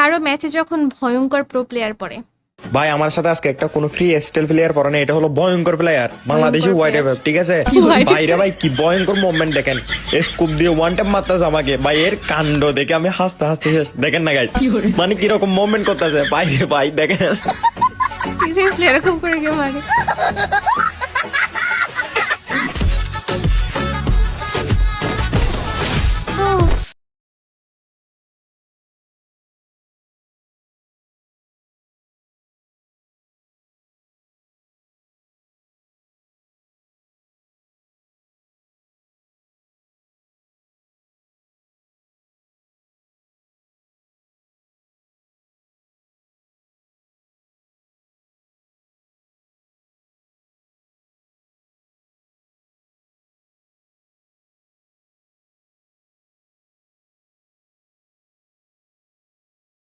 কারো ম্যাচে যখন ভয়ঙ্কর প্রো প্লেয়ার পড়ে। ভাই আমার সাথে আজকে একটা কোন ফ্রি স্টাইল প্লেয়ার পড়ে না, এটা হলো ভয়ঙ্কর প্লেয়ার, বাংলাদেশি হোয়াইট এফ, ঠিক আছে? বাইরে ভাই কি ভয়ঙ্কর মুভমেন্ট দেখেন, স্কুপ দিয়ে ওয়ান ট্যাপ মারতেছে আমাকে, ভাই এর কাণ্ড দেখে আমি হাসতে হাসতে শেষ। দেখেন না গাইস, মানে কিরকম মুভমেন্ট করতেছে বাইরে, ভাই দেখেন। সিরিয়াসলি এরকম করে কেউ মারে?